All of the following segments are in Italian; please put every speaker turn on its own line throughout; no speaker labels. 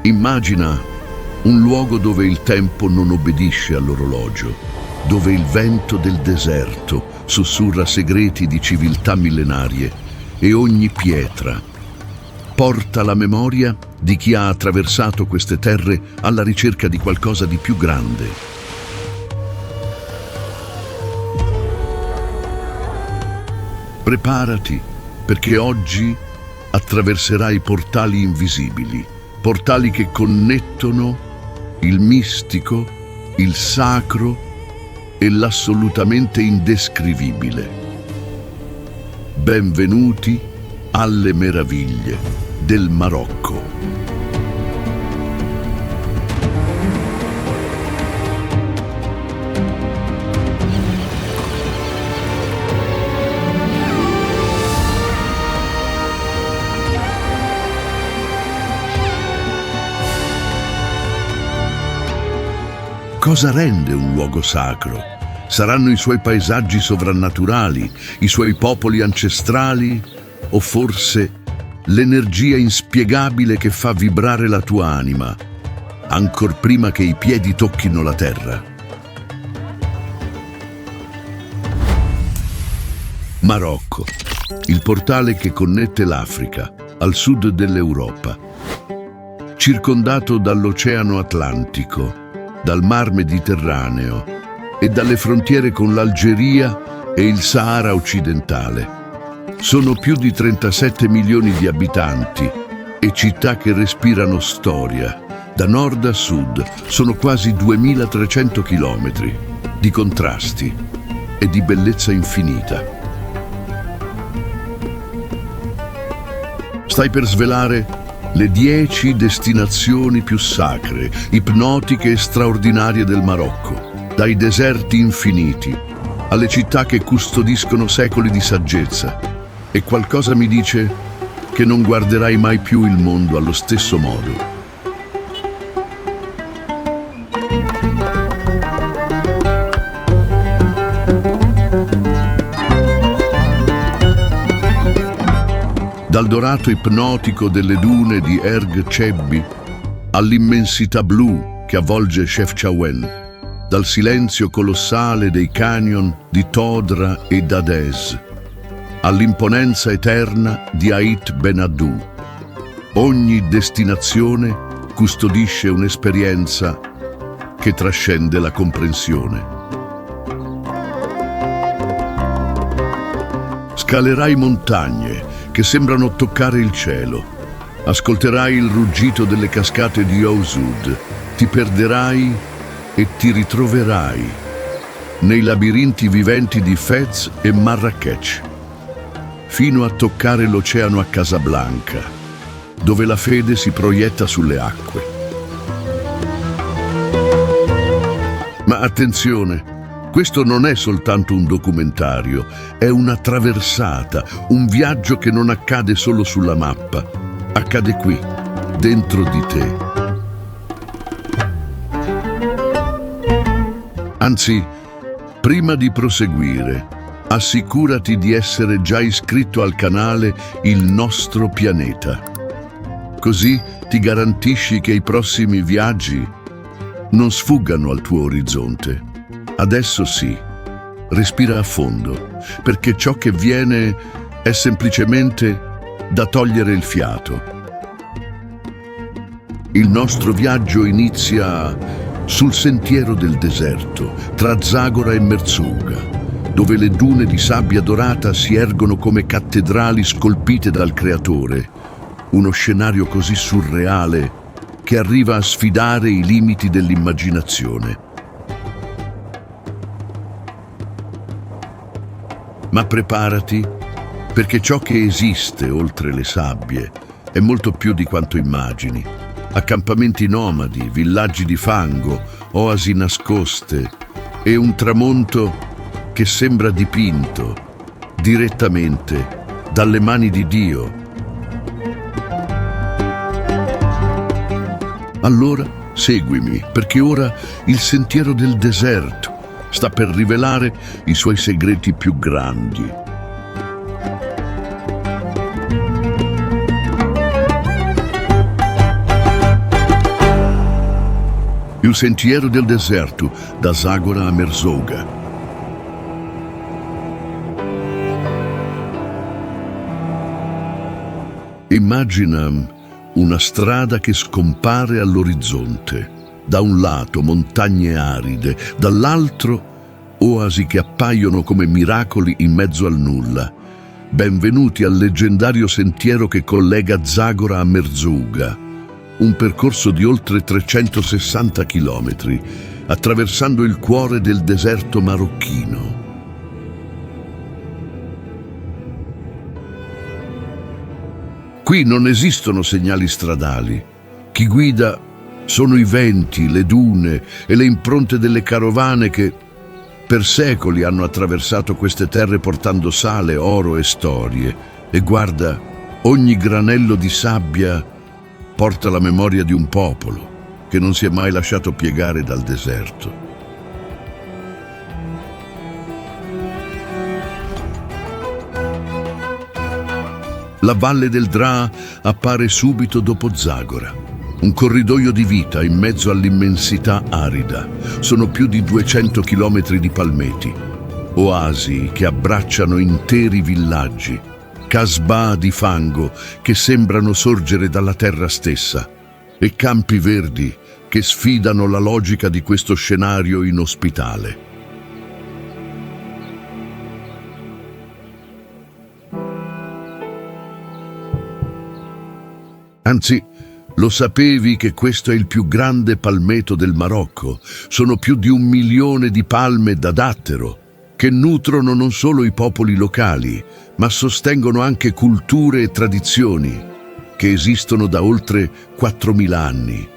Immagina un luogo dove il tempo non obbedisce all'orologio, dove il vento del deserto sussurra segreti di civiltà millenarie e ogni pietra porta la memoria di chi ha attraversato queste terre alla ricerca di qualcosa di più grande. Preparati, perché oggi attraverserai portali invisibili, portali che connettono il mistico, il sacro e l'assolutamente indescrivibile. Benvenuti alle meraviglie del Marocco. Cosa rende un luogo sacro? Saranno i suoi paesaggi sovrannaturali, i suoi popoli ancestrali, o forse l'energia inspiegabile che fa vibrare la tua anima, ancor prima che i piedi tocchino la terra? Marocco, il portale che connette l'Africa al sud dell'Europa, circondato dall'Oceano Atlantico, dal Mar Mediterraneo e dalle frontiere con l'Algeria e il Sahara occidentale. Sono più di 37 milioni di abitanti e città che respirano storia. Da nord a sud sono quasi 2300 chilometri di contrasti e di bellezza infinita. Stai per svelare le 10 destinazioni più sacre, ipnotiche e straordinarie del Marocco, dai deserti infiniti alle città che custodiscono secoli di saggezza. E qualcosa mi dice che non guarderai mai più il mondo allo stesso modo. Dal dorato ipnotico delle dune di Erg Chebbi all'immensità blu che avvolge Chefchaouen, dal silenzio colossale dei canyon di Todra e Dadez all'imponenza eterna di Ait Ben Haddou. Ogni destinazione custodisce un'esperienza che trascende la comprensione. Scalerai montagne che sembrano toccare il cielo, ascolterai il ruggito delle cascate di Ousud, ti perderai e ti ritroverai nei labirinti viventi di Fez e Marrakech, fino a toccare l'oceano a Casablanca, dove la fede si proietta sulle acque. Ma attenzione! Questo non è soltanto un documentario, è una traversata, un viaggio che non accade solo sulla mappa, accade qui, dentro di te. Anzi, prima di proseguire, assicurati di essere già iscritto al canale Il Nostro Pianeta. Così ti garantisci che i prossimi viaggi non sfuggano al tuo orizzonte. Adesso sì, respira a fondo, perché ciò che viene è semplicemente da togliere il fiato. Il nostro viaggio inizia sul sentiero del deserto, tra Zagora e Merzouga, dove le dune di sabbia dorata si ergono come cattedrali scolpite dal Creatore, uno scenario così surreale che arriva a sfidare i limiti dell'immaginazione. Ma preparati, perché ciò che esiste oltre le sabbie è molto più di quanto immagini. Accampamenti nomadi, villaggi di fango, oasi nascoste e un tramonto che sembra dipinto direttamente dalle mani di Dio. Allora seguimi, perché ora il sentiero del deserto sta per rivelare i suoi segreti più grandi. Il sentiero del deserto da Zagora a Merzouga. Immagina una strada che scompare all'orizzonte. Da un lato montagne aride, dall'altro oasi che appaiono come miracoli in mezzo al nulla. Benvenuti al leggendario sentiero che collega Zagora a Merzouga, un percorso di oltre 360 chilometri, attraversando il cuore del deserto marocchino. Qui non esistono segnali stradali. Chi guida sono i venti, le dune e le impronte delle carovane che per secoli hanno attraversato queste terre portando sale, oro e storie. E guarda, ogni granello di sabbia porta la memoria di un popolo che non si è mai lasciato piegare dal deserto. La valle del Draa appare subito dopo Zagora, un corridoio di vita in mezzo all'immensità arida. Sono più di 200 chilometri di palmeti, oasi che abbracciano interi villaggi, casbah di fango che sembrano sorgere dalla terra stessa e campi verdi che sfidano la logica di questo scenario inospitale. Anzi, lo sapevi che questo è il più grande palmeto del Marocco? Sono più di 1 milione di palme da dattero, che nutrono non solo i popoli locali, ma sostengono anche culture e tradizioni che esistono da oltre 4.000 anni.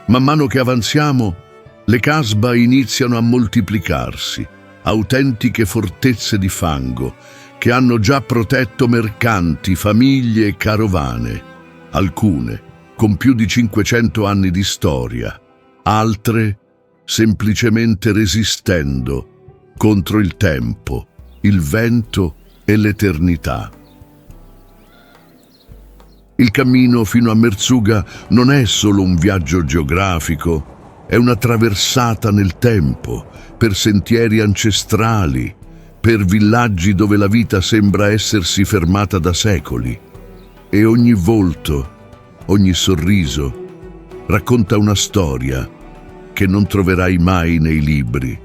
Man mano che avanziamo, le casbah iniziano a moltiplicarsi, autentiche fortezze di fango che hanno già protetto mercanti, famiglie e carovane, alcune con più di 500 anni di storia, altre semplicemente resistendo contro il tempo, il vento e l'eternità. Il cammino fino a Merzouga non è solo un viaggio geografico, è una traversata nel tempo, per sentieri ancestrali, per villaggi dove la vita sembra essersi fermata da secoli. E ogni volto, ogni sorriso, racconta una storia che non troverai mai nei libri.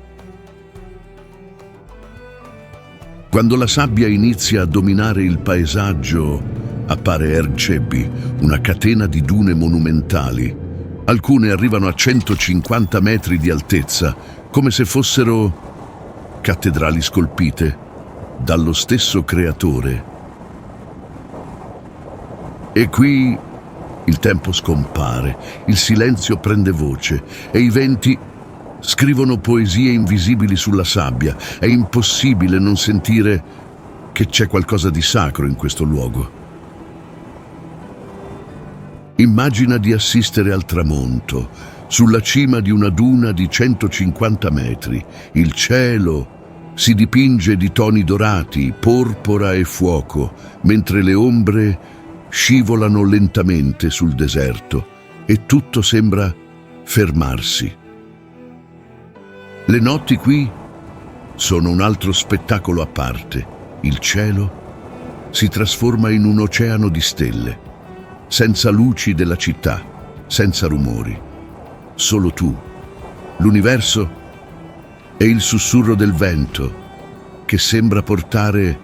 Quando la sabbia inizia a dominare il paesaggio, appare Ercebi, una catena di dune monumentali. Alcune arrivano a 150 metri di altezza, come se fossero cattedrali scolpite dallo stesso creatore. E qui il tempo scompare, il silenzio prende voce e i venti scrivono poesie invisibili sulla sabbia. È impossibile non sentire che c'è qualcosa di sacro in questo luogo. Immagina di assistere al tramonto, sulla cima di una duna di 150 metri. Il cielo si dipinge di toni dorati, porpora e fuoco, mentre le ombre scivolano lentamente sul deserto e tutto sembra fermarsi. Le notti qui sono un altro spettacolo a parte. Il cielo si trasforma in un oceano di stelle, senza luci della città, senza rumori. Solo tu, l'universo e il sussurro del vento che sembra portare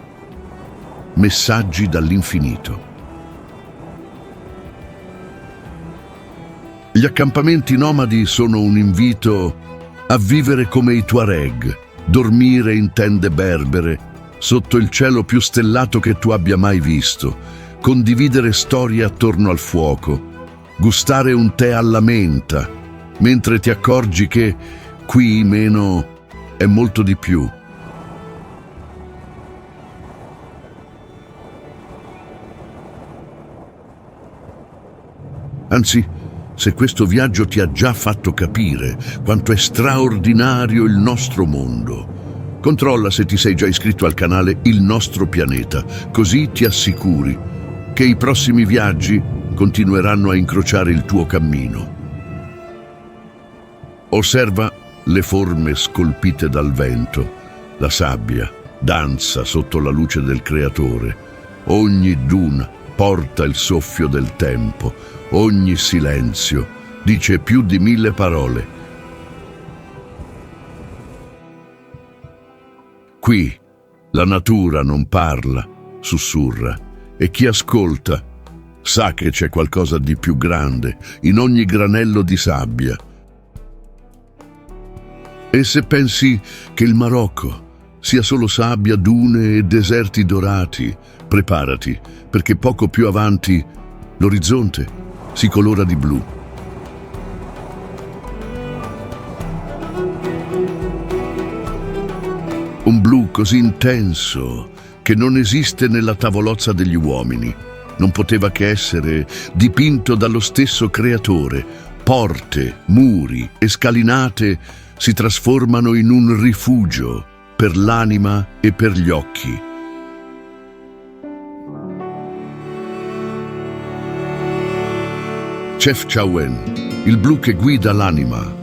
messaggi dall'infinito. Gli accampamenti nomadi sono un invito a vivere come i Tuareg, dormire in tende berbere, sotto il cielo più stellato che tu abbia mai visto, condividere storie attorno al fuoco, gustare un tè alla menta, mentre ti accorgi che qui meno è molto di più. Anzi, se questo viaggio ti ha già fatto capire quanto è straordinario il nostro mondo, controlla se ti sei già iscritto al canale Il Nostro Pianeta, così ti assicuri che i prossimi viaggi continueranno a incrociare il tuo cammino. Osserva le forme scolpite dal vento, la sabbia danza sotto la luce del Creatore. Ogni duna porta il soffio del tempo, ogni silenzio dice più di 1000 parole. Qui la natura non parla, sussurra, e chi ascolta sa che c'è qualcosa di più grande in ogni granello di sabbia. E se pensi che il Marocco sia solo sabbia, dune e deserti dorati, preparati, perché poco più avanti l'orizzonte si colora di blu. Un blu così intenso che non esiste nella tavolozza degli uomini. Non poteva che essere dipinto dallo stesso Creatore. Porte, muri e scalinate si trasformano in un rifugio per l'anima e per gli occhi. Chefchaouen, il blu che guida l'anima.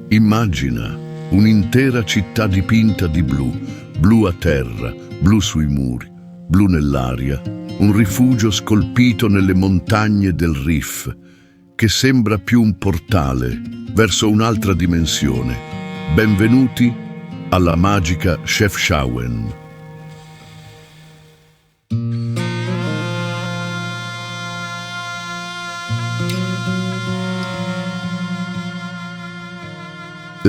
Immagina un'intera città dipinta di blu, blu a terra, blu sui muri, blu nell'aria, un rifugio scolpito nelle montagne del Rif, che sembra più un portale verso un'altra dimensione. Benvenuti alla magica Chefchaouen.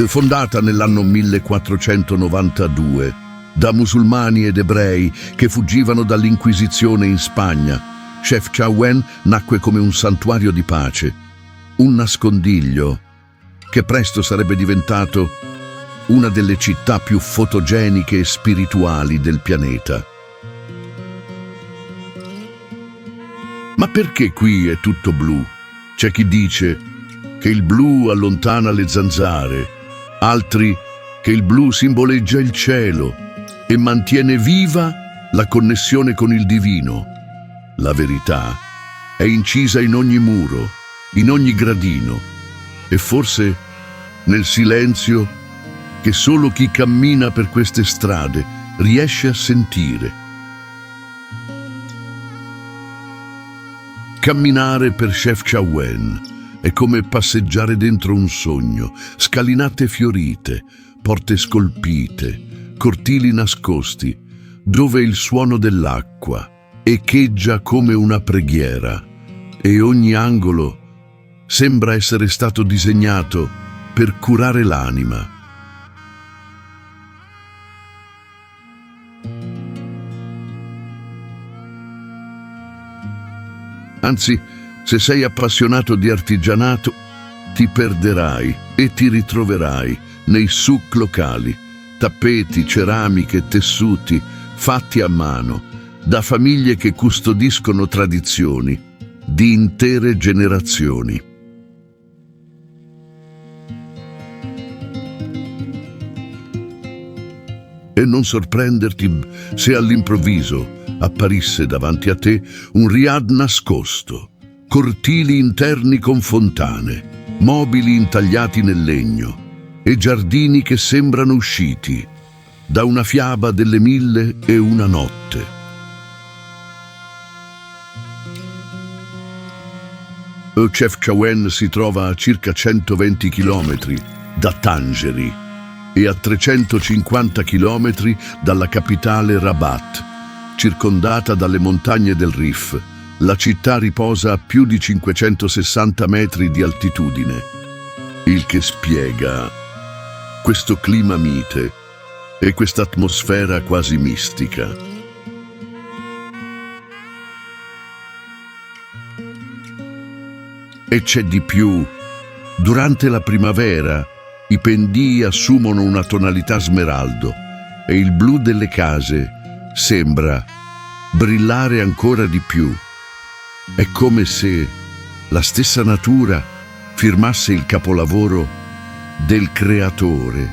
Fondata nell'anno 1492 da musulmani ed ebrei che fuggivano dall'Inquisizione in Spagna, Chefchaouen nacque come un santuario di pace, un nascondiglio che presto sarebbe diventato una delle città più fotogeniche e spirituali del pianeta. Ma perché qui è tutto blu? C'è chi dice che il blu allontana le zanzare, altri che il blu simboleggia il cielo e mantiene viva la connessione con il divino. La verità è incisa in ogni muro, in ogni gradino e forse nel silenzio che solo chi cammina per queste strade riesce a sentire. Camminare per Chefchaouen è come passeggiare dentro un sogno, scalinate fiorite, porte scolpite, cortili nascosti, dove il suono dell'acqua echeggia come una preghiera e ogni angolo sembra essere stato disegnato per curare l'anima. Anzi, se sei appassionato di artigianato, ti perderai e ti ritroverai nei souk locali, tappeti, ceramiche, tessuti, fatti a mano, da famiglie che custodiscono tradizioni di intere generazioni. E non sorprenderti se all'improvviso apparisse davanti a te un riad nascosto, cortili interni con fontane, mobili intagliati nel legno e giardini che sembrano usciti da una fiaba delle 1001 notte. Chefchaouen si trova a circa 120 chilometri da Tangeri e a 350 chilometri dalla capitale Rabat. Circondata dalle montagne del Rif, la città riposa a più di 560 metri di altitudine, il che spiega questo clima mite e quest'atmosfera quasi mistica. E c'è di più. Durante la primavera i pendii assumono una tonalità smeraldo e il blu delle case sembra brillare ancora di più. È come se la stessa natura firmasse il capolavoro del Creatore.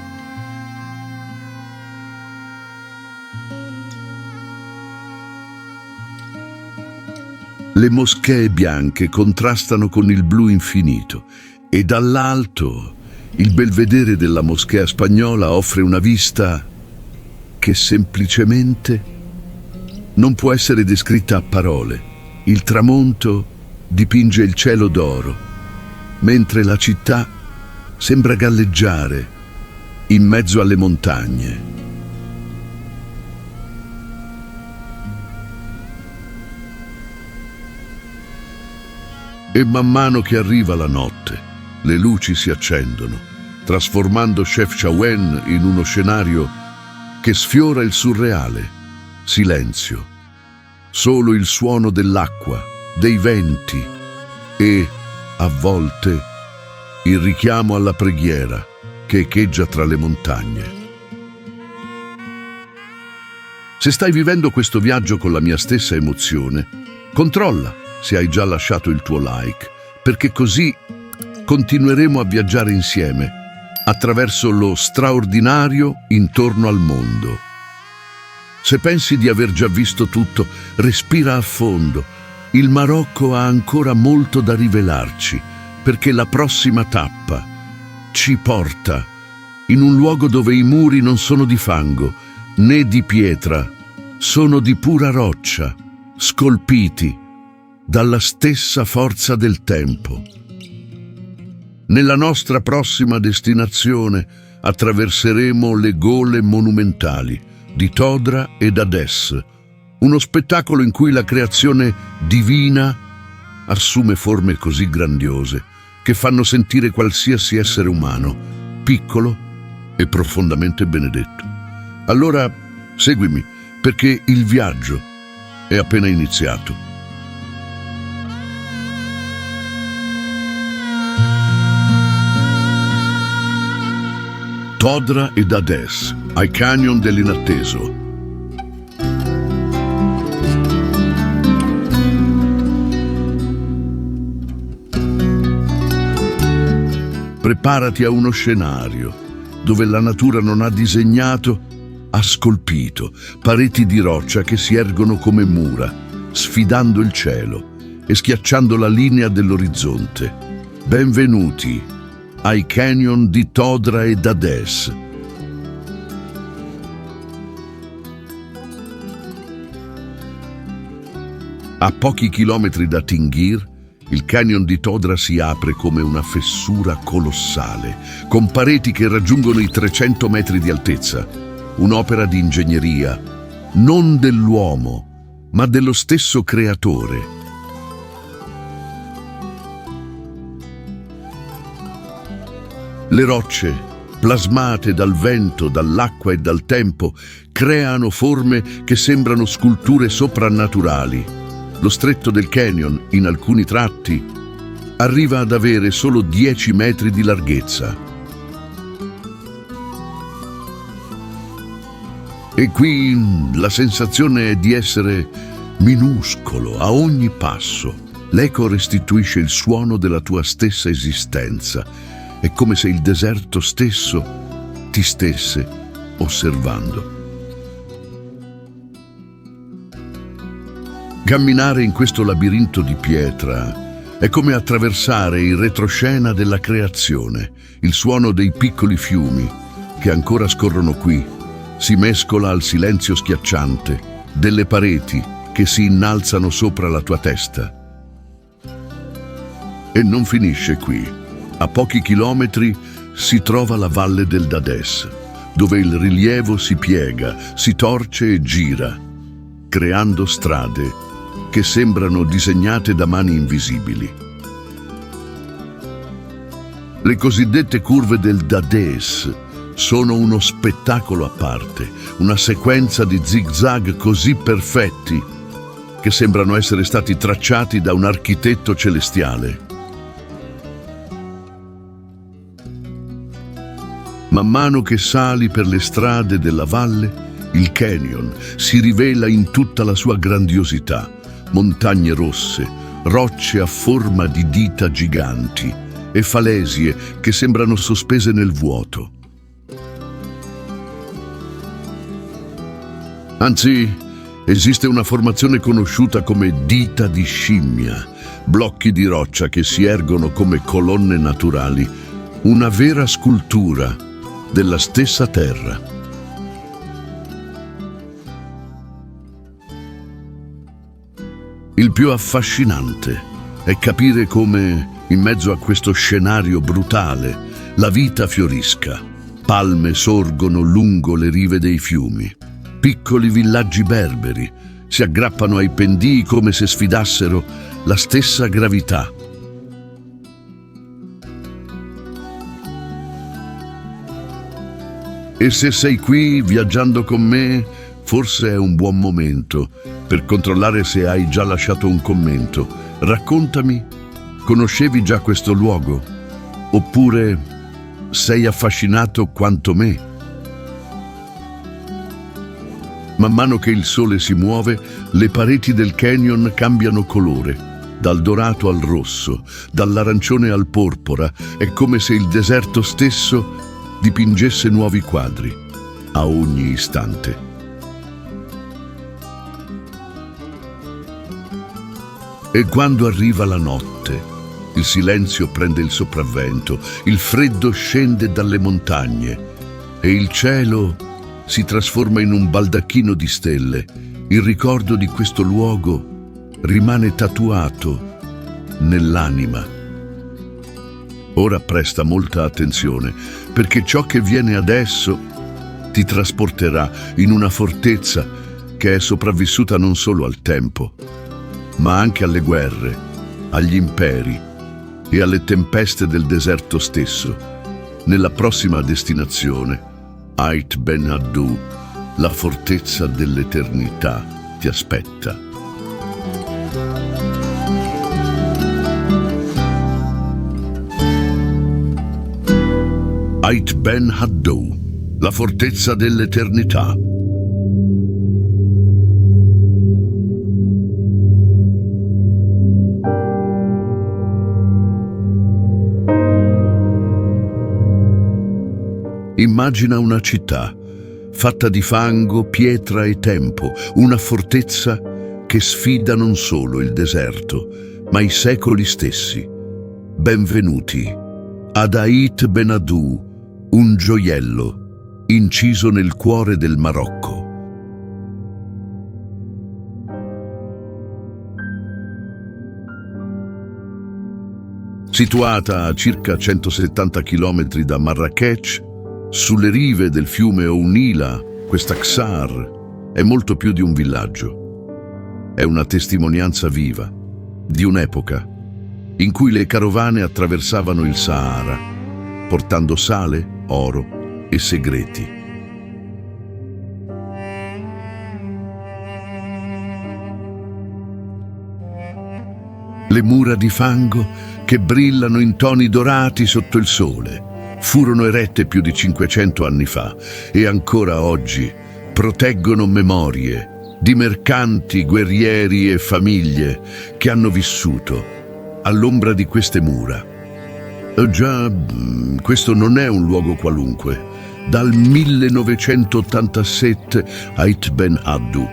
Le moschee bianche contrastano con il blu infinito e dall'alto il belvedere della moschea spagnola offre una vista che semplicemente non può essere descritta a parole. Il tramonto dipinge il cielo d'oro, mentre la città sembra galleggiare in mezzo alle montagne. E man mano che arriva la notte, le luci si accendono, trasformando Chefchaouen in uno scenario che sfiora il surreale. Silenzio, solo il suono dell'acqua, dei venti e, a volte, il richiamo alla preghiera che echeggia tra le montagne. Se stai vivendo questo viaggio con la mia stessa emozione, controlla se hai già lasciato il tuo like, perché così continueremo a viaggiare insieme attraverso lo straordinario intorno al mondo. Se pensi di aver già visto tutto, respira a fondo. Il Marocco ha ancora molto da rivelarci, perché la prossima tappa ci porta in un luogo dove i muri non sono di fango né di pietra, sono di pura roccia, scolpiti dalla stessa forza del tempo. Nella nostra prossima destinazione attraverseremo le gole monumentali di Todra ed Hadès, uno spettacolo in cui la creazione divina assume forme così grandiose che fanno sentire qualsiasi essere umano piccolo e profondamente benedetto. Allora seguimi, perché il viaggio è appena iniziato. Todra ed Hadès, ai Canyon dell'Inatteso. Preparati a uno scenario dove la natura non ha disegnato, ha scolpito pareti di roccia che si ergono come mura, sfidando il cielo e schiacciando la linea dell'orizzonte. Benvenuti ai Canyon di Todra ed Hadès. A pochi chilometri da Tinghir, il Canyon di Todra si apre come una fessura colossale, con pareti che raggiungono i 300 metri di altezza. Un'opera di ingegneria, non dell'uomo, ma dello stesso creatore. Le rocce, plasmate dal vento, dall'acqua e dal tempo, creano forme che sembrano sculture soprannaturali. Lo stretto del canyon, in alcuni tratti, arriva ad avere solo 10 metri di larghezza. E qui la sensazione è di essere minuscolo a ogni passo. L'eco restituisce il suono della tua stessa esistenza. È come se il deserto stesso ti stesse osservando. Camminare in questo labirinto di pietra è come attraversare il retroscena della creazione. Il suono dei piccoli fiumi che ancora scorrono qui si mescola al silenzio schiacciante delle pareti che si innalzano sopra la tua testa. E non finisce qui. A pochi chilometri si trova la valle del Hadès, dove il rilievo si piega, si torce e gira, creando strade che sembrano disegnate da mani invisibili. Le cosiddette curve del Hadès sono uno spettacolo a parte, una sequenza di zig-zag così perfetti che sembrano essere stati tracciati da un architetto celestiale. Man mano che sali per le strade della valle, il canyon si rivela in tutta la sua grandiosità. Montagne rosse, rocce a forma di dita giganti e falesie che sembrano sospese nel vuoto. Anzi, Esiste una formazione conosciuta come dita di scimmia, blocchi di roccia che si ergono come colonne naturali, una vera scultura della stessa terra. Il più affascinante è capire come, in mezzo a questo scenario brutale, la vita fiorisca. Palme sorgono lungo le rive dei fiumi. Piccoli villaggi berberi si aggrappano ai pendii come se sfidassero la stessa gravità. E se sei qui viaggiando con me, forse è un buon momento per controllare se hai già lasciato un commento. Raccontami, conoscevi già questo luogo? Oppure sei affascinato quanto me? Man mano che il sole si muove, le pareti del canyon cambiano colore, dal dorato al rosso, dall'arancione al porpora. È come se il deserto stesso dipingesse nuovi quadri a ogni istante. E quando arriva la notte, il silenzio prende il sopravvento, il freddo scende dalle montagne e il cielo si trasforma in un baldacchino di stelle. Il ricordo di questo luogo rimane tatuato nell'anima. Ora presta molta attenzione, perché ciò che viene adesso ti trasporterà in una fortezza che è sopravvissuta non solo al tempo, ma anche alle guerre, agli imperi e alle tempeste del deserto stesso. Nella prossima destinazione, Ait Ben Haddou, la fortezza dell'eternità, ti aspetta. Ait Ben Haddou, la fortezza dell'eternità. Immagina una città fatta di fango, pietra e tempo, una fortezza che sfida non solo il deserto, ma i secoli stessi. Benvenuti ad Ait Ben Haddou, un gioiello inciso nel cuore del Marocco. Situata a circa 170 km da Marrakech, sulle rive del fiume Ounila, questa Ksar è molto più di un villaggio. È una testimonianza viva di un'epoca in cui le carovane attraversavano il Sahara, portando sale, oro e segreti. Le mura di fango che brillano in toni dorati sotto il sole furono erette più di 500 anni fa e ancora oggi proteggono memorie di mercanti, guerrieri e famiglie che hanno vissuto all'ombra di queste mura. Già, questo non è un luogo qualunque. Dal 1987 Ait Ben Haddou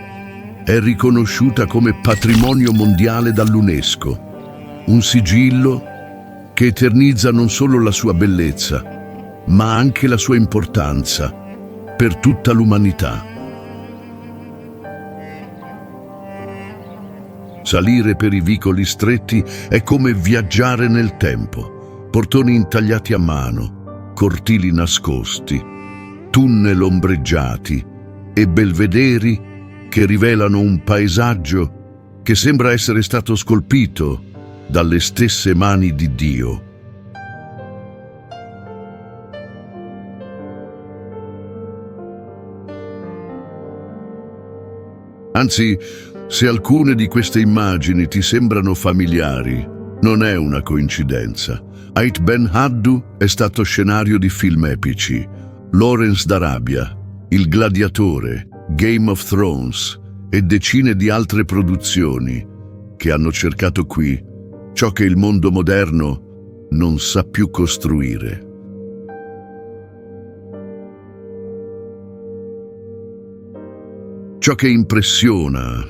è riconosciuta come patrimonio mondiale dall'UNESCO, un sigillo che eternizza non solo la sua bellezza, ma anche la sua importanza per tutta l'umanità. Salire per i vicoli stretti è come viaggiare nel tempo. Portoni intagliati a mano, cortili nascosti, tunnel ombreggiati e belvederi che rivelano un paesaggio che sembra essere stato scolpito dalle stesse mani di Dio. Anzi, se alcune di queste immagini ti sembrano familiari, non è una coincidenza. Ait Ben Haddou è stato scenario di film epici: Lawrence d'Arabia, Il Gladiatore, Game of Thrones e decine di altre produzioni che hanno cercato qui ciò che il mondo moderno non sa più costruire. Ciò che impressiona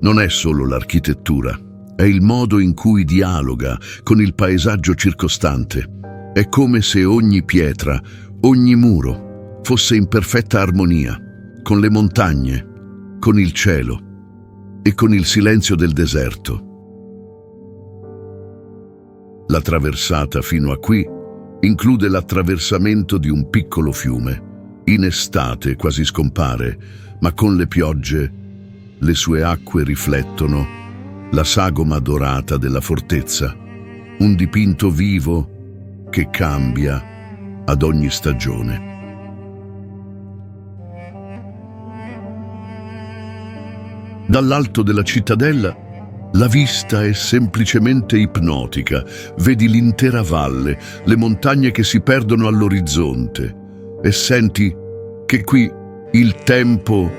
non è solo l'architettura, è il modo in cui dialoga con il paesaggio circostante. È come se ogni pietra, ogni muro fosse in perfetta armonia con le montagne, con il cielo e con il silenzio del deserto. La traversata fino a qui include l'attraversamento di un piccolo fiume. In estate quasi scompare, ma con le piogge le sue acque riflettono la sagoma dorata della fortezza, un dipinto vivo che cambia ad ogni stagione. Dall'alto della cittadella la vista è semplicemente ipnotica. Vedi l'intera valle, le montagne che si perdono all'orizzonte e senti che qui il tempo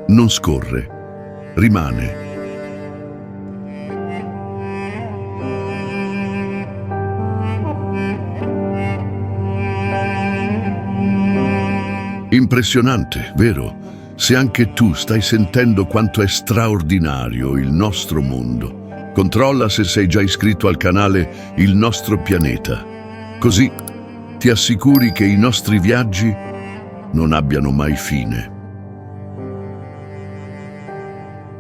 non scorre, rimane. Impressionante, vero? Se anche tu stai sentendo quanto è straordinario il nostro mondo, controlla se sei già iscritto al canale Il Nostro Pianeta. Così ti assicuri che i nostri viaggi non abbiano mai fine.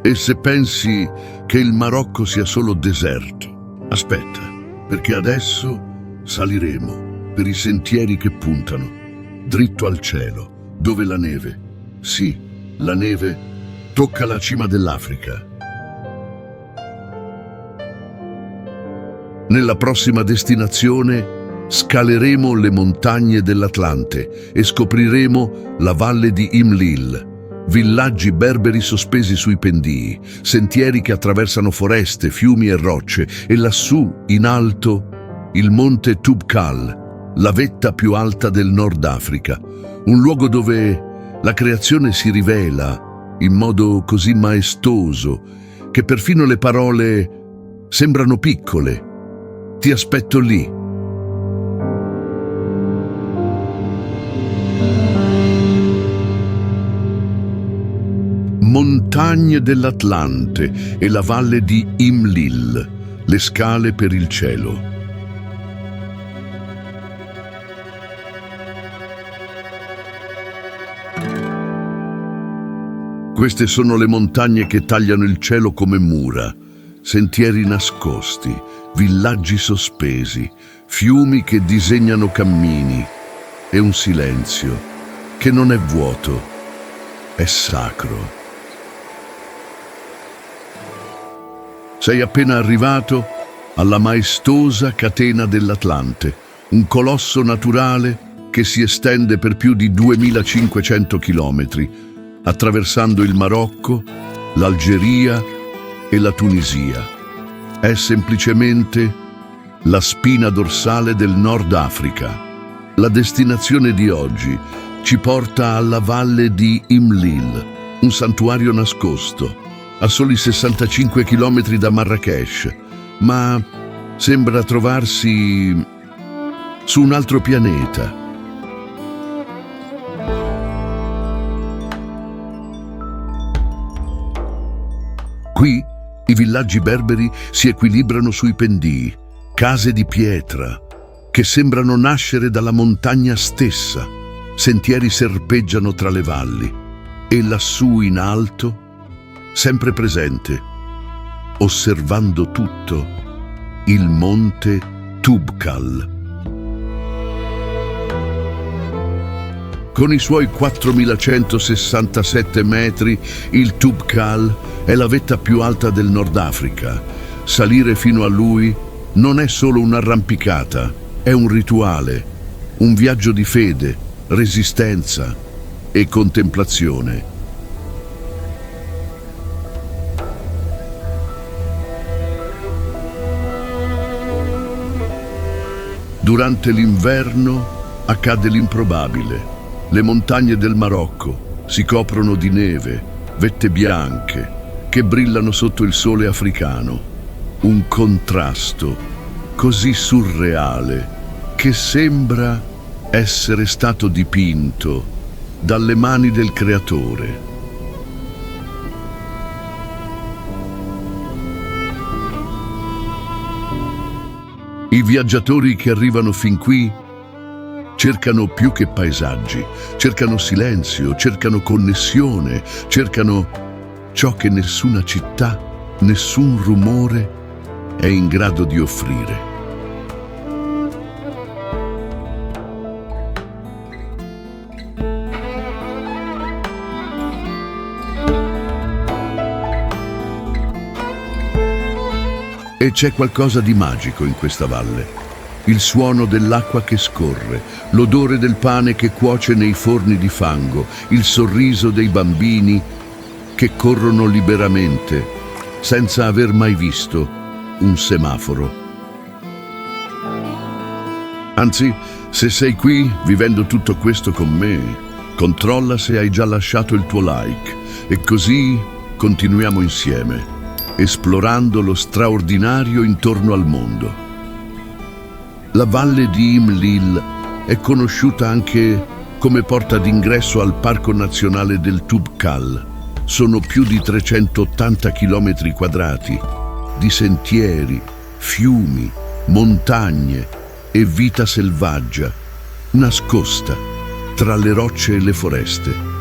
E se pensi che il Marocco sia solo deserto, aspetta, perché adesso saliremo per i sentieri che puntano dritto al cielo, dove la neve, sì, la neve tocca la cima dell'Africa. Nella prossima destinazione scaleremo le montagne dell'Atlante e scopriremo la valle di Imlil, villaggi berberi sospesi sui pendii, sentieri che attraversano foreste, fiumi e rocce, e lassù, in alto, il monte Toubkal, la vetta più alta del Nord Africa, un luogo dove la creazione si rivela in modo così maestoso che perfino le parole sembrano piccole. Ti aspetto lì. Montagne dell'Atlante e la valle di Imlil, le scale per il cielo. Queste sono le montagne che tagliano il cielo come mura, sentieri nascosti, villaggi sospesi, fiumi che disegnano cammini e un silenzio che non è vuoto, è sacro. Sei appena arrivato alla maestosa catena dell'Atlante, un colosso naturale che si estende per più di 2500 chilometri, attraversando il Marocco, l'Algeria e la Tunisia. È semplicemente la spina dorsale del Nord Africa. La destinazione di oggi ci porta alla valle di Imlil, un santuario nascosto, a soli 65 chilometri da Marrakech, ma sembra trovarsi su un altro pianeta. Qui i villaggi berberi si equilibrano sui pendii, case di pietra che sembrano nascere dalla montagna stessa, sentieri serpeggiano tra le valli e lassù in alto, sempre presente, osservando tutto, il monte Toubkal. Con i suoi 4.167 metri, il Toubkal è la vetta più alta del Nord Africa. Salire fino a lui non è solo un'arrampicata, è un rituale, un viaggio di fede, resistenza e contemplazione. Durante l'inverno accade l'improbabile. Le montagne del Marocco si coprono di neve, vette bianche che brillano sotto il sole africano. Un contrasto così surreale che sembra essere stato dipinto dalle mani del creatore. I viaggiatori che arrivano fin qui cercano più che paesaggi, cercano silenzio, cercano connessione, cercano ciò che nessuna città, nessun rumore è in grado di offrire. E c'è qualcosa di magico in questa valle. Il suono dell'acqua che scorre, l'odore del pane che cuoce nei forni di fango, il sorriso dei bambini che corrono liberamente, senza aver mai visto un semaforo. Anzi, se sei qui vivendo tutto questo con me, controlla se hai già lasciato il tuo like e così continuiamo insieme, esplorando lo straordinario intorno al mondo. La valle di Imlil è conosciuta anche come porta d'ingresso al Parco Nazionale del Toubkal. Sono più di 380 km quadrati di sentieri, fiumi, montagne e vita selvaggia, nascosta tra le rocce e le foreste.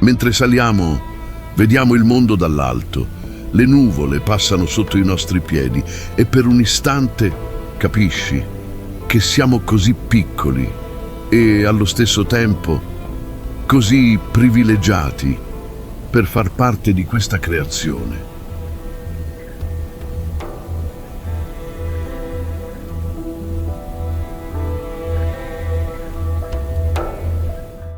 Mentre saliamo, vediamo il mondo dall'alto, le nuvole passano sotto i nostri piedi e per un istante capisci che siamo così piccoli e allo stesso tempo così privilegiati per far parte di questa creazione.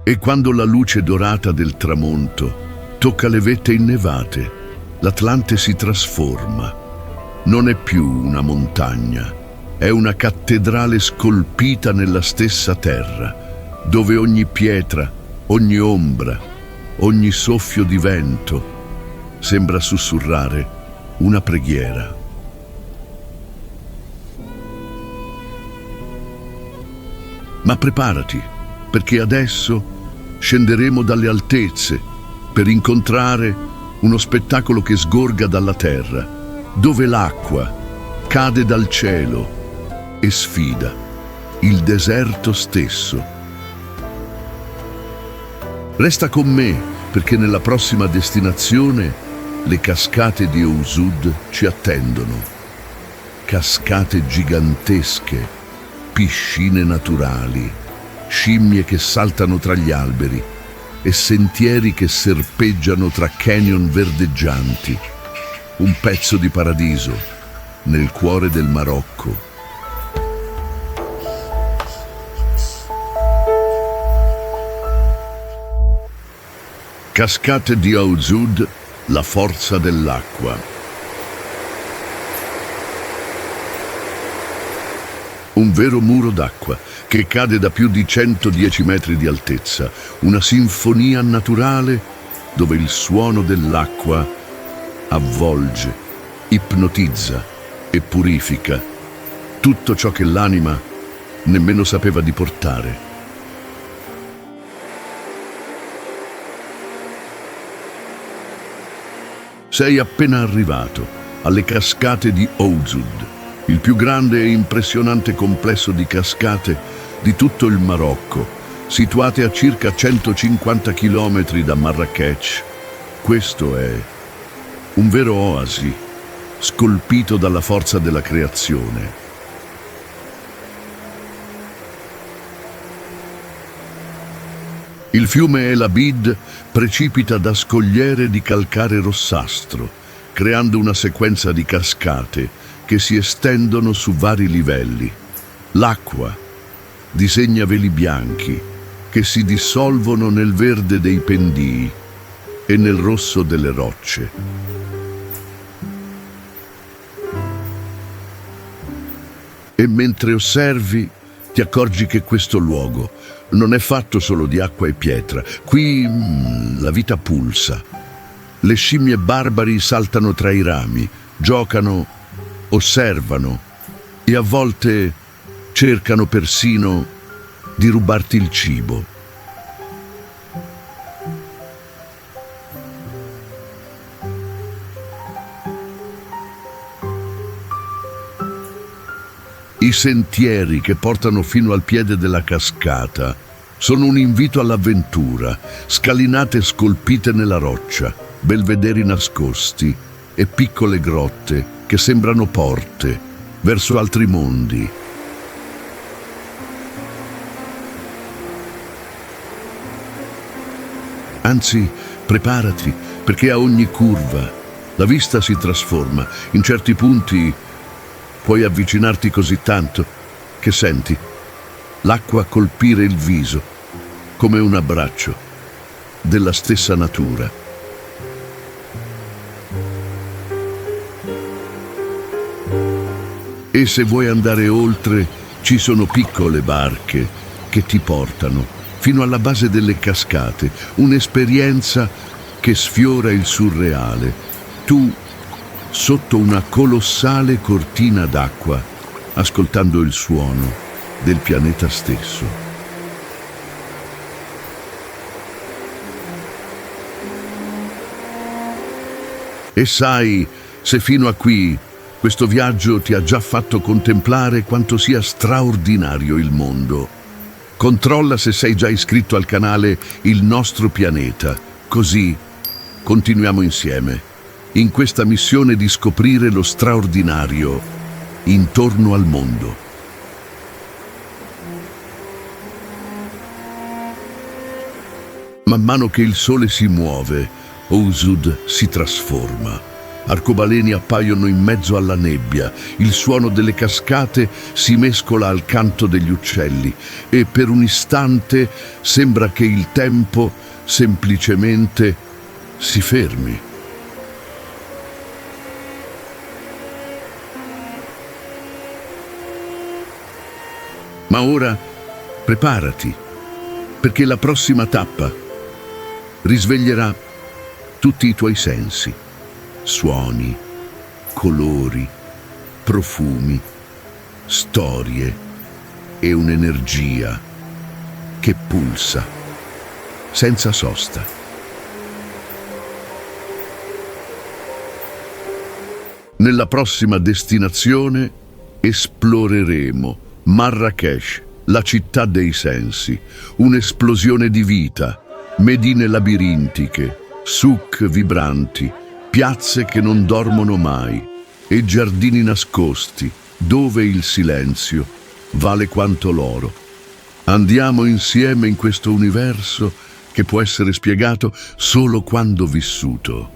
E quando la luce dorata del tramonto tocca le vette innevate, l'Atlante si trasforma. Non è più una montagna, è una cattedrale scolpita nella stessa terra, dove ogni pietra, ogni ombra, ogni soffio di vento sembra sussurrare una preghiera. Ma preparati, perché adesso scenderemo dalle altezze per incontrare uno spettacolo che sgorga dalla terra, dove l'acqua cade dal cielo e sfida il deserto stesso. Resta con me, perché nella prossima destinazione le cascate di Aouzid ci attendono. Cascate gigantesche, piscine naturali, scimmie che saltano tra gli alberi e sentieri che serpeggiano tra canyon verdeggianti. Un pezzo di paradiso nel cuore del Marocco. Cascate di Aouzid, la forza dell'acqua. Un vero muro d'acqua che cade da più di 110 metri di altezza, una sinfonia naturale dove il suono dell'acqua avvolge, ipnotizza e purifica tutto ciò che l'anima nemmeno sapeva di portare. Sei appena arrivato alle cascate di Aouzid, il più grande e impressionante complesso di cascate di tutto il Marocco, situate a circa 150 km da Marrakech. Questo è un vero oasi, scolpito dalla forza della creazione. Il fiume El Abid precipita da scogliere di calcare rossastro, creando una sequenza di cascate che si estendono su vari livelli. L'acqua disegna veli bianchi che si dissolvono nel verde dei pendii e nel rosso delle rocce. E mentre osservi, ti accorgi che questo luogo non è fatto solo di acqua e pietra. Qui la vita pulsa. Le scimmie barbari saltano tra i rami, giocano, osservano e a volte cercano persino di rubarti il cibo. I sentieri che portano fino al piede della cascata sono un invito all'avventura, scalinate scolpite nella roccia, belvederi nascosti e piccole grotte che sembrano porte verso altri mondi. Anzi, preparati, perché a ogni curva la vista si trasforma. In certi punti puoi avvicinarti così tanto che senti l'acqua colpire il viso come un abbraccio della stessa natura. E se vuoi andare oltre, ci sono piccole barche che ti portano fino alla base delle cascate, un'esperienza che sfiora il surreale. Tu sotto una colossale cortina d'acqua, ascoltando il suono del pianeta stesso. E sai, se fino a qui questo viaggio ti ha già fatto contemplare quanto sia straordinario il mondo, controlla se sei già iscritto al canale Il Nostro Pianeta, così continuiamo insieme in questa missione di scoprire lo straordinario intorno al mondo. Man mano che il sole si muove, Usud si trasforma. Arcobaleni appaiono in mezzo alla nebbia, il suono delle cascate si mescola al canto degli uccelli e per un istante sembra che il tempo semplicemente si fermi. Ma ora preparati, perché la prossima tappa risveglierà tutti i tuoi sensi, suoni, colori, profumi, storie e un'energia che pulsa senza sosta. Nella prossima destinazione esploreremo Marrakech, la città dei sensi, un'esplosione di vita, medine labirintiche, souk vibranti, piazze che non dormono mai e giardini nascosti dove il silenzio vale quanto l'oro. Andiamo insieme in questo universo che può essere spiegato solo quando vissuto.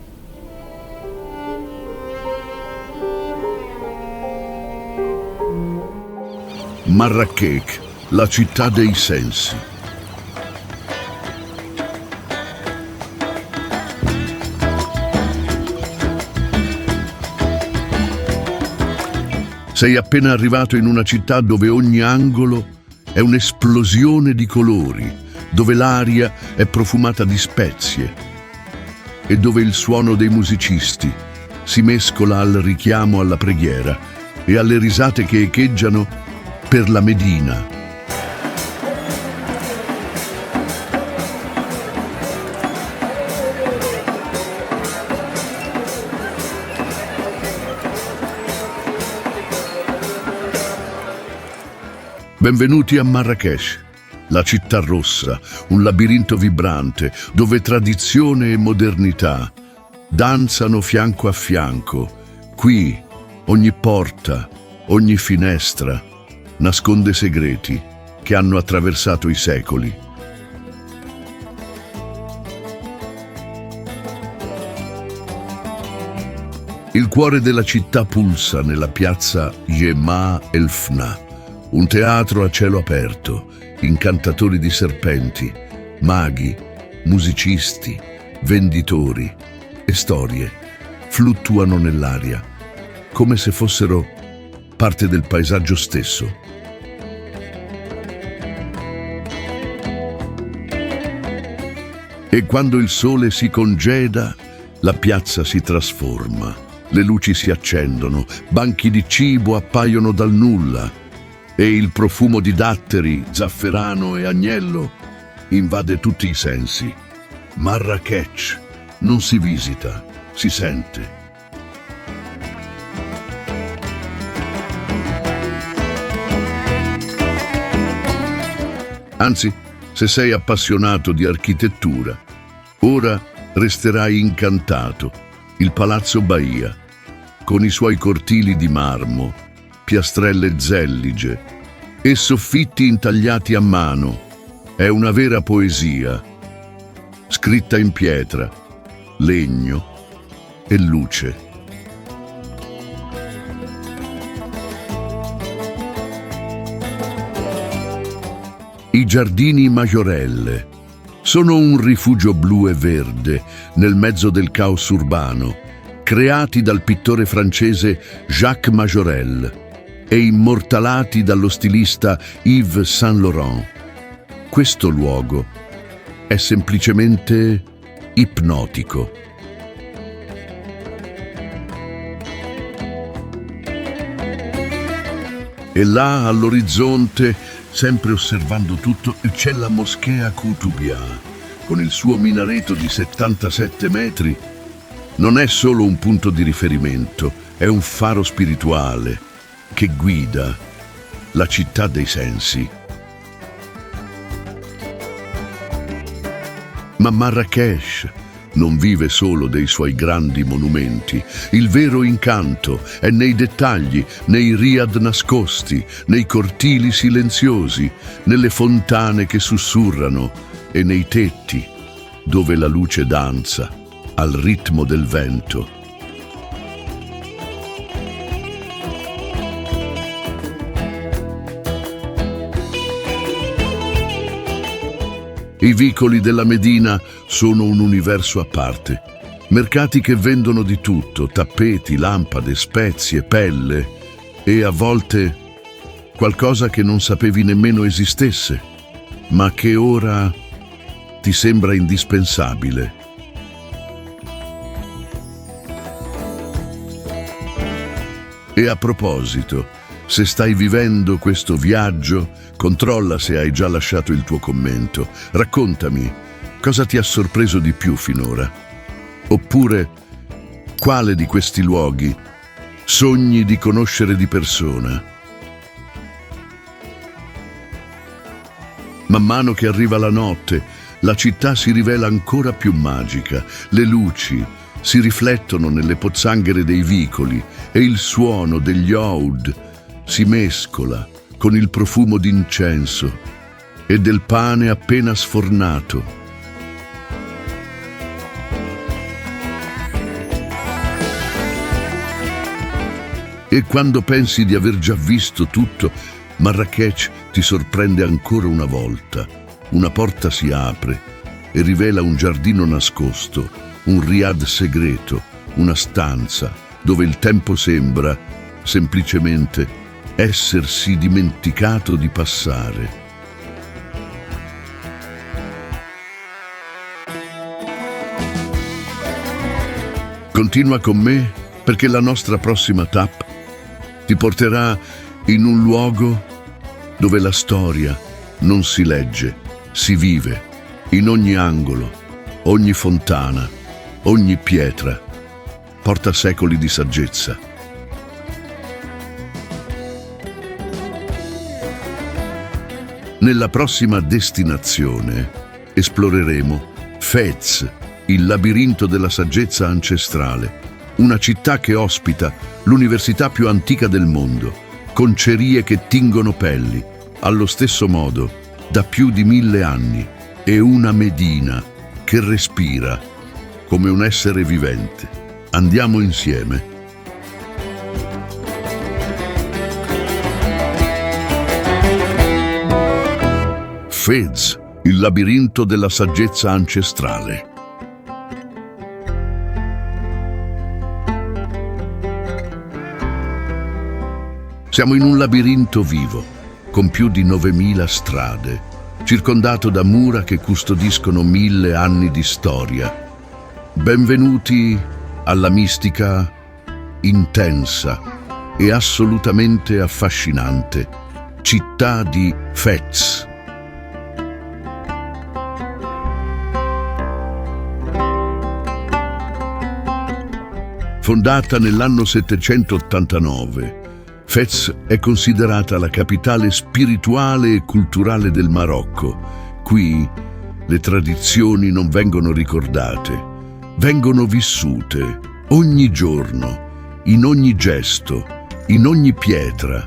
Marrakech, la città dei sensi. Sei appena arrivato in una città dove ogni angolo è un'esplosione di colori, dove l'aria è profumata di spezie e dove il suono dei musicisti si mescola al richiamo alla preghiera e alle risate che echeggiano per la Medina. Benvenuti a Marrakech, la città rossa, un labirinto vibrante dove tradizione e modernità danzano fianco a fianco. Qui ogni porta, ogni finestra nasconde segreti che hanno attraversato i secoli. Il cuore della città pulsa nella piazza Yema El Fna, un teatro a cielo aperto, incantatori di serpenti, maghi, musicisti, venditori e storie fluttuano nell'aria, come se fossero parte del paesaggio stesso. E quando il sole si congeda, la piazza si trasforma. Le luci si accendono, banchi di cibo appaiono dal nulla e il profumo di datteri, zafferano e agnello invade tutti i sensi. Marrakech non si visita, si sente. Anzi, se sei appassionato di architettura, ora resterai incantato. Il Palazzo Bahia, con i suoi cortili di marmo, piastrelle zellige e soffitti intagliati a mano, è una vera poesia, scritta in pietra, legno e luce. I Giardini Majorelle sono un rifugio blu e verde nel mezzo del caos urbano, creati dal pittore francese Jacques Majorelle e immortalati dallo stilista Yves Saint Laurent. Questo luogo è semplicemente ipnotico. E là, all'orizzonte, sempre osservando tutto, c'è la moschea Koutoubia, con il suo minareto di 77 metri. Non è solo un punto di riferimento, è un faro spirituale che guida la città dei sensi. Ma Marrakech non vive solo dei suoi grandi monumenti. Il vero incanto è nei dettagli, nei riad nascosti, nei cortili silenziosi, nelle fontane che sussurrano e nei tetti dove la luce danza al ritmo del vento. I vicoli della Medina sono un universo a parte. Mercati che vendono di tutto, tappeti, lampade, spezie, pelle e a volte qualcosa che non sapevi nemmeno esistesse, ma che ora ti sembra indispensabile. E a proposito, se stai vivendo questo viaggio, controlla se hai già lasciato il tuo commento. Raccontami cosa ti ha sorpreso di più finora. Oppure quale di questi luoghi sogni di conoscere di persona. Man mano che arriva la notte, la città si rivela ancora più magica. Le luci si riflettono nelle pozzanghere dei vicoli e il suono degli oud si mescola con il profumo d'incenso e del pane appena sfornato. E quando pensi di aver già visto tutto, Marrakech ti sorprende ancora una volta. Una porta si apre e rivela un giardino nascosto, un riad segreto, una stanza dove il tempo sembra semplicemente essersi dimenticato di passare. Continua con me perché la nostra prossima tappa ti porterà in un luogo dove la storia non si legge, si vive, in ogni angolo, ogni fontana, ogni pietra, porta secoli di saggezza. Nella prossima destinazione esploreremo Fez, il labirinto della saggezza ancestrale, una città che ospita l'università più antica del mondo, con cerie che tingono pelli, allo stesso modo da più di 1000 anni, e una Medina che respira come un essere vivente. Andiamo insieme. Fez, il labirinto della saggezza ancestrale. Siamo in un labirinto vivo, con più di 9000 strade, circondato da mura che custodiscono 1000 anni di storia. Benvenuti alla mistica intensa e assolutamente affascinante città di Fez. Fondata nell'anno 789, Fez è considerata la capitale spirituale e culturale del Marocco. Qui le tradizioni non vengono ricordate, vengono vissute ogni giorno, in ogni gesto, in ogni pietra.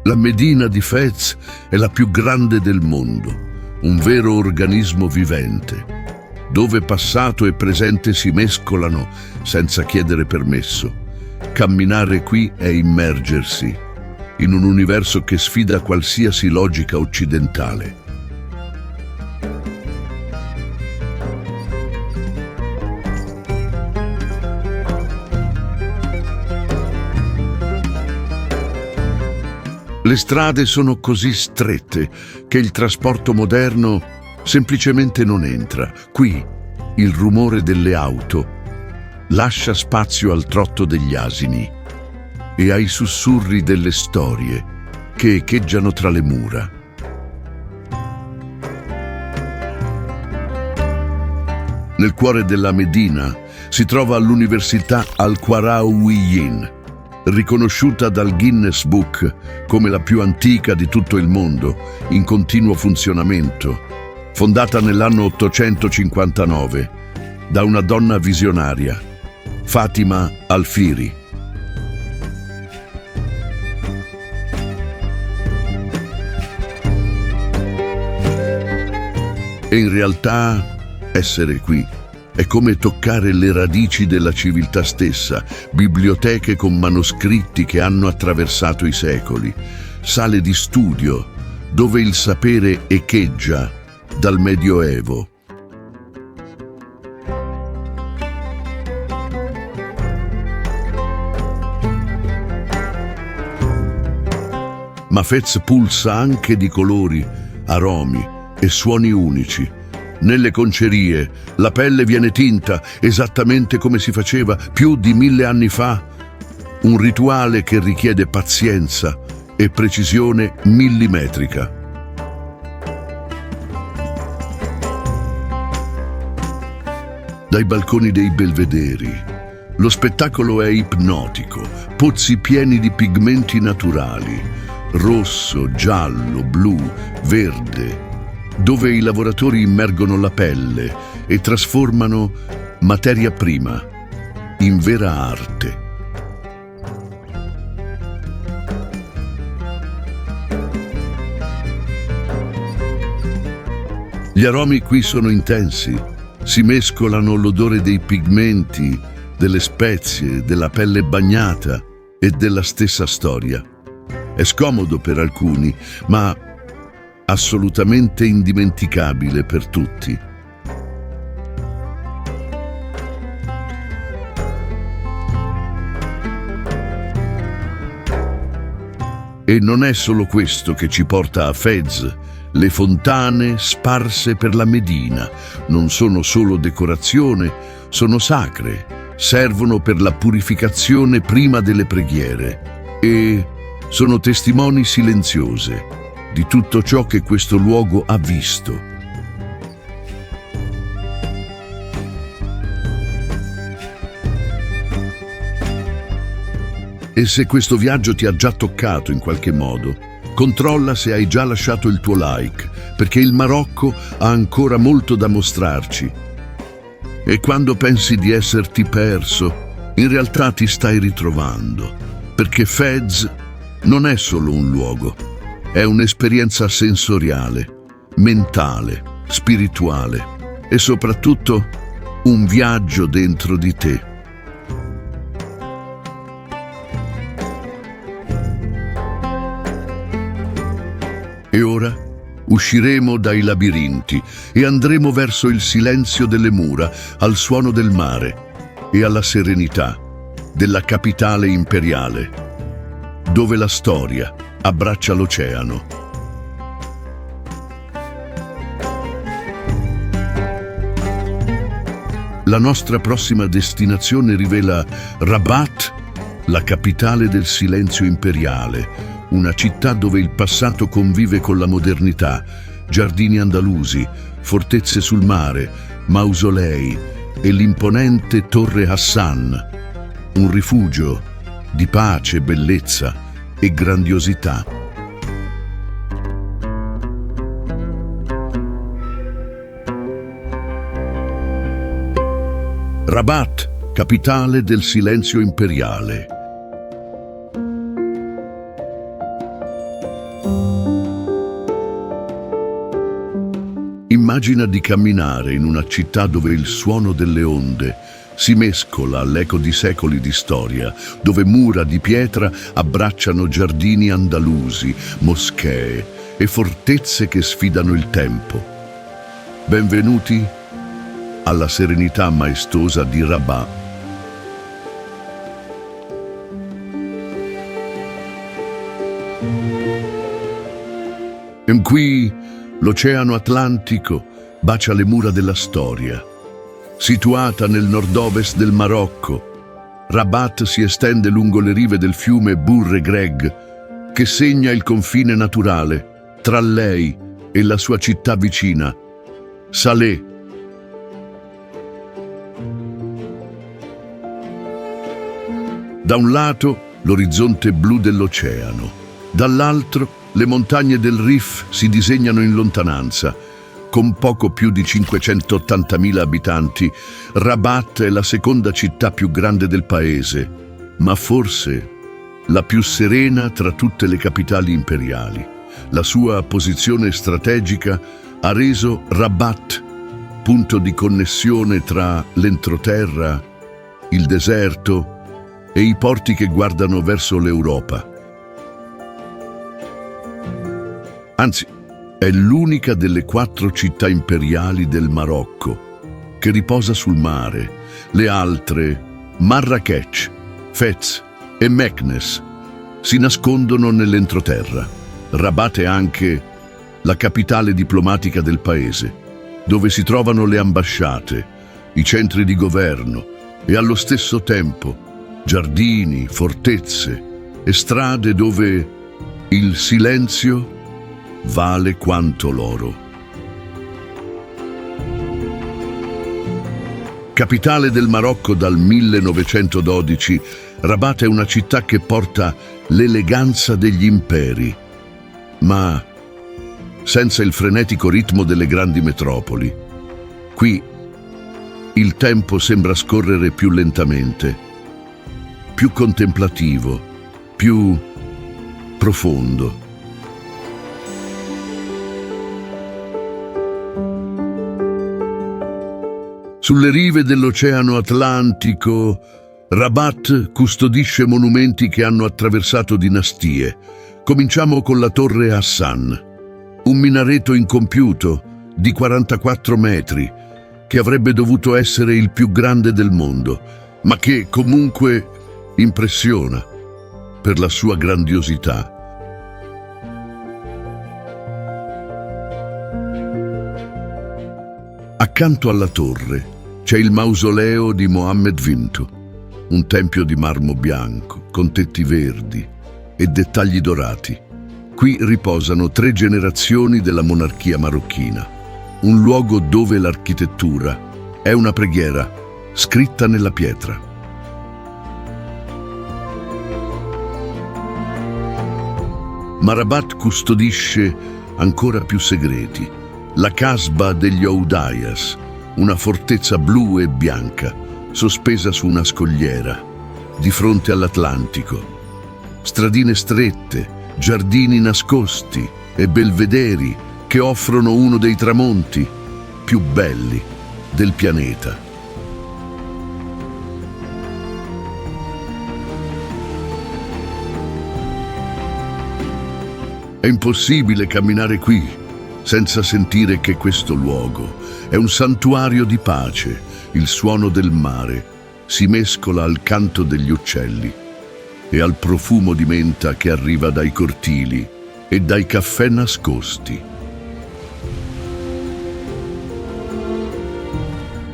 La Medina di Fez è la più grande del mondo, un vero organismo vivente, dove passato e presente si mescolano senza chiedere permesso. Camminare qui è immergersi in un universo che sfida qualsiasi logica occidentale. Le strade sono così strette che il trasporto moderno semplicemente non entra. Qui il rumore delle auto lascia spazio al trotto degli asini e ai sussurri delle storie che echeggiano tra le mura. Nel cuore della Medina si trova l'Università Al-Qarawiyyin, riconosciuta dal Guinness Book come la più antica di tutto il mondo, in continuo funzionamento, fondata nell'anno 859 da una donna visionaria, Fatima Al-Fihri. E in realtà essere qui è come toccare le radici della civiltà stessa, biblioteche con manoscritti che hanno attraversato i secoli, sale di studio dove il sapere echeggia dal Medioevo. Ma Fez pulsa anche di colori, aromi e suoni unici. Nelle concerie la pelle viene tinta esattamente come si faceva più di 1000 anni fa, un rituale che richiede pazienza e precisione millimetrica. Dai balconi dei belvederi, lo spettacolo è ipnotico, pozzi pieni di pigmenti naturali, rosso, giallo, blu, verde, dove i lavoratori immergono la pelle e trasformano materia prima in vera arte. Gli aromi qui sono intensi, si mescolano l'odore dei pigmenti, delle spezie, della pelle bagnata e della stessa storia. È scomodo per alcuni, ma assolutamente indimenticabile per tutti. E non è solo questo che ci porta a Fez. Le fontane sparse per la Medina non sono solo decorazione, sono sacre, servono per la purificazione prima delle preghiere e sono testimoni silenziose di tutto ciò che questo luogo ha visto. E se questo viaggio ti ha già toccato in qualche modo, controlla se hai già lasciato il tuo like, perché il Marocco ha ancora molto da mostrarci. E quando pensi di esserti perso, in realtà ti stai ritrovando, perché Fez non è solo un luogo. È un'esperienza sensoriale, mentale, spirituale e soprattutto un viaggio dentro di te. E ora usciremo dai labirinti e andremo verso il silenzio delle mura, al suono del mare e alla serenità della capitale imperiale, dove la storia abbraccia l'oceano. La nostra prossima destinazione rivela Rabat, la capitale del silenzio imperiale, una città dove il passato convive con la modernità, giardini andalusi, fortezze sul mare, mausolei e l'imponente Torre Hassan, un rifugio di pace, bellezza e grandiosità. Rabat, capitale del silenzio imperiale. Immagina di camminare in una città dove il suono delle onde si mescola all'eco di secoli di storia, dove mura di pietra abbracciano giardini andalusi, moschee e fortezze che sfidano il tempo. Benvenuti alla serenità maestosa di Rabat. E qui l'Oceano Atlantico bacia le mura della storia. Situata nel nord-ovest del Marocco, Rabat si estende lungo le rive del fiume Bourg Greg, che segna il confine naturale tra lei e la sua città vicina, Salé. Da un lato l'orizzonte blu dell'oceano, dall'altro le montagne del Rif si disegnano in lontananza. Con poco più di 580.000 abitanti, Rabat è la seconda città più grande del paese, ma forse la più serena tra tutte le capitali imperiali. La sua posizione strategica ha reso Rabat punto di connessione tra l'entroterra, il deserto e i porti che guardano verso l'Europa. Anzi, è l'unica delle 4 città imperiali del Marocco che riposa sul mare. Le altre, Marrakech, Fez e Meknes, si nascondono nell'entroterra. Rabat è anche la capitale diplomatica del paese, dove si trovano le ambasciate, i centri di governo e allo stesso tempo giardini, fortezze e strade dove il silenzio vale quanto l'oro. Capitale del Marocco dal 1912, Rabat è una città che porta l'eleganza degli imperi, ma senza il frenetico ritmo delle grandi metropoli. Qui il tempo sembra scorrere più lentamente, più contemplativo, più profondo. Sulle rive dell'Oceano Atlantico, Rabat custodisce monumenti che hanno attraversato dinastie. Cominciamo con la Torre Hassan, un minareto incompiuto di 44 metri, che avrebbe dovuto essere il più grande del mondo, ma che comunque impressiona per la sua grandiosità. Accanto alla torre c'è il mausoleo di Mohammed V, un tempio di marmo bianco, con tetti verdi e dettagli dorati. Qui riposano 3 generazioni della monarchia marocchina, un luogo dove l'architettura è una preghiera scritta nella pietra. Ma Rabat custodisce ancora più segreti. La Casba degli Oudayas, una fortezza blu e bianca, sospesa su una scogliera, di fronte all'Atlantico. Stradine strette, giardini nascosti e belvederi che offrono uno dei tramonti più belli del pianeta. È impossibile camminare qui senza sentire che questo luogo è un santuario di pace. Il suono del mare si mescola al canto degli uccelli e al profumo di menta che arriva dai cortili e dai caffè nascosti.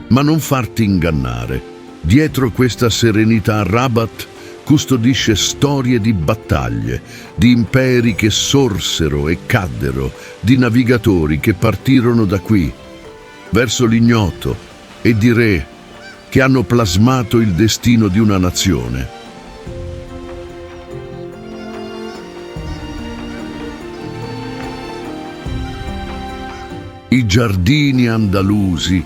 Ma non farti ingannare. Dietro questa serenità Rabat custodisce storie di battaglie, di imperi che sorsero e caddero, di navigatori che partirono da qui verso l'ignoto e di re che hanno plasmato il destino di una nazione. I giardini andalusi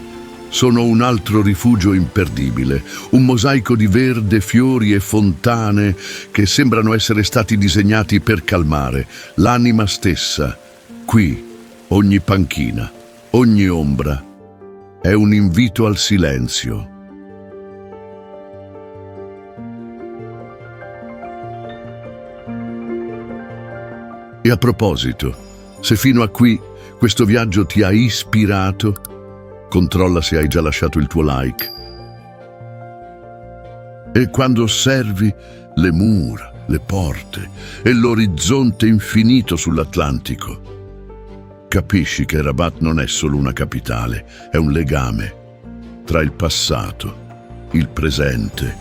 sono un altro rifugio imperdibile, un mosaico di verde, fiori e fontane che sembrano essere stati disegnati per calmare l'anima stessa. Qui ogni panchina, ogni ombra è un invito al silenzio. E a proposito, se fino a qui questo viaggio ti ha ispirato, controlla se hai già lasciato il tuo like. E quando osservi le mura, le porte e l'orizzonte infinito sull'Atlantico, capisci che Rabat non è solo una capitale, è un legame tra il passato, il presente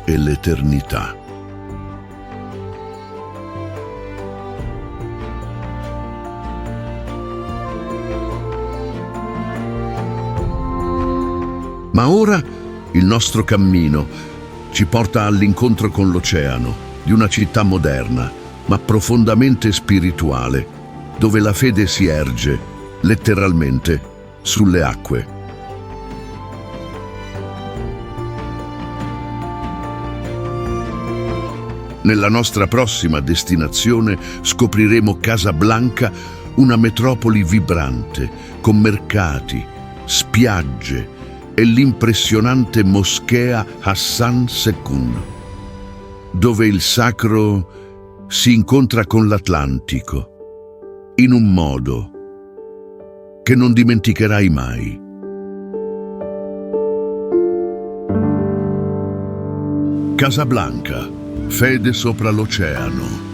e l'eternità. Ma ora il nostro cammino ci porta all'incontro con l'oceano di una città moderna, ma profondamente spirituale, dove la fede si erge, letteralmente, sulle acque. Nella nostra prossima destinazione scopriremo Casablanca, una metropoli vibrante, con mercati, spiagge e l'impressionante moschea Hassan II, dove il sacro si incontra con l'Atlantico in un modo che non dimenticherai mai. Casablanca, fede sopra l'oceano.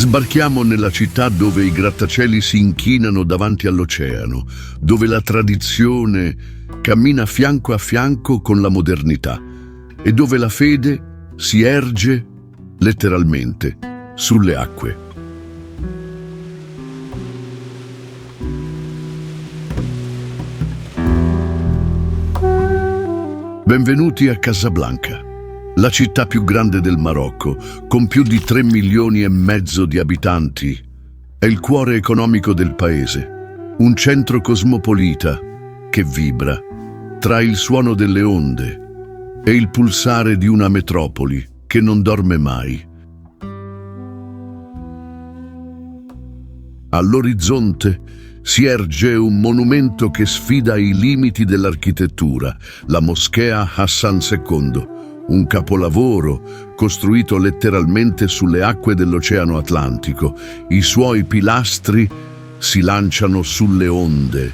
Sbarchiamo nella città dove i grattacieli si inchinano davanti all'oceano, dove la tradizione cammina fianco a fianco con la modernità e dove la fede si erge, letteralmente, sulle acque. Benvenuti a Casablanca, la città più grande del Marocco, con più di 3,5 milioni di abitanti. È il cuore economico del paese, un centro cosmopolita che vibra tra il suono delle onde e il pulsare di una metropoli che non dorme mai. All'orizzonte si erge un monumento che sfida i limiti dell'architettura, la moschea Hassan II, un capolavoro costruito letteralmente sulle acque dell'Oceano Atlantico. I suoi pilastri si lanciano sulle onde.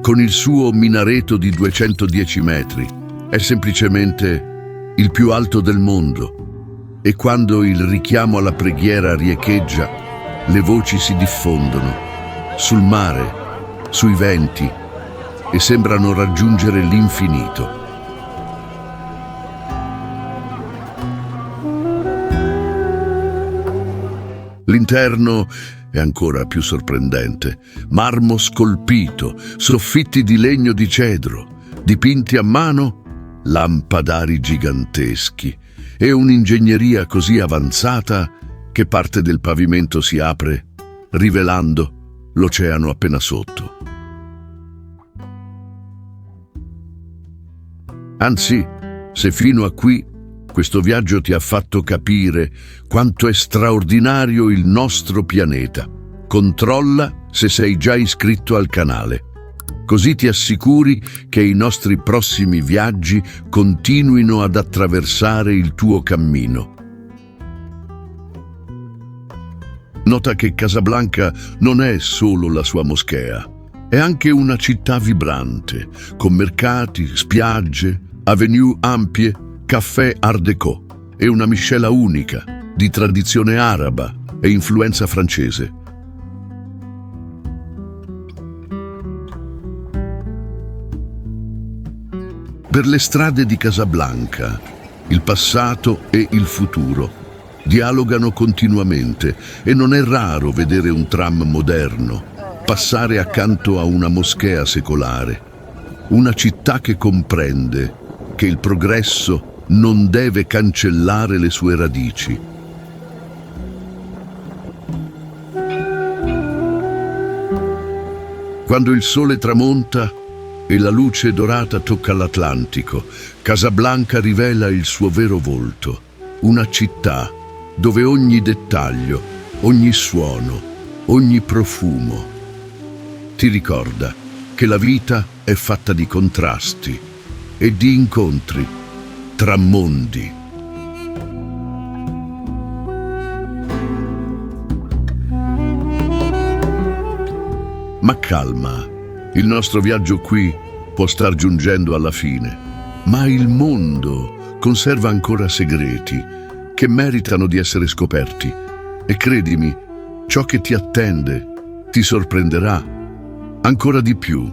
Con il suo minareto di 210 metri, è semplicemente il più alto del mondo. E quando il richiamo alla preghiera riecheggia, le voci si diffondono sul mare, sui venti e sembrano raggiungere l'infinito. L'interno è ancora più sorprendente. Marmo scolpito, soffitti di legno di cedro, dipinti a mano, lampadari giganteschi e un'ingegneria così avanzata che parte del pavimento si apre, rivelando l'oceano appena sotto. Anzi, se fino a qui questo viaggio ti ha fatto capire quanto è straordinario il nostro pianeta, controlla se sei già iscritto al canale. Così ti assicuri che i nostri prossimi viaggi continuino ad attraversare il tuo cammino. Nota che Casablanca non è solo la sua moschea, è anche una città vibrante, con mercati, spiagge, avenue ampie, caffè art déco. È una miscela unica di tradizione araba e influenza francese. Per le strade di Casablanca, il passato e il futuro dialogano continuamente e non è raro vedere un tram moderno passare accanto a una moschea secolare, una città che comprende che il progresso non deve cancellare le sue radici. Quando il sole tramonta e la luce dorata tocca l'Atlantico, Casablanca rivela il suo vero volto, una città dove ogni dettaglio, ogni suono, ogni profumo ti ricorda che la vita è fatta di contrasti e di incontri tra mondi. Ma calma, il nostro viaggio qui può star giungendo alla fine, ma il mondo conserva ancora segreti che meritano di essere scoperti. E credimi, ciò che ti attende ti sorprenderà ancora di più.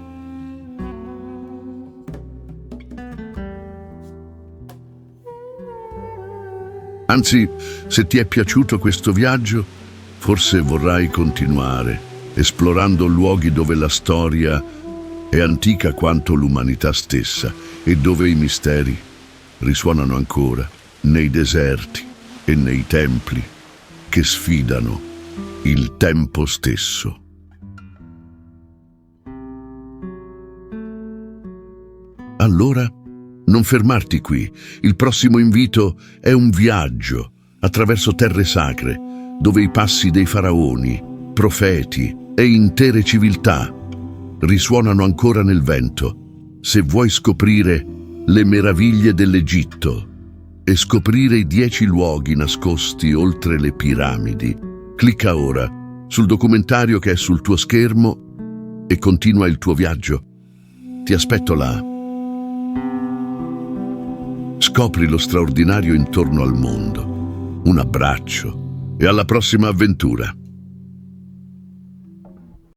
Anzi, se ti è piaciuto questo viaggio, forse vorrai continuare, esplorando luoghi dove la storia è antica quanto l'umanità stessa e dove i misteri risuonano ancora nei deserti e nei templi che sfidano il tempo stesso. Allora, non fermarti qui. Il prossimo invito è un viaggio attraverso terre sacre, dove i passi dei faraoni, profeti e intere civiltà risuonano ancora nel vento. Se vuoi scoprire le meraviglie dell'Egitto e scoprire i 10 luoghi nascosti oltre le piramidi, clicca ora sul documentario che è sul tuo schermo e continua il tuo viaggio. Ti aspetto là. Scopri lo straordinario intorno al mondo. Un abbraccio e alla prossima avventura.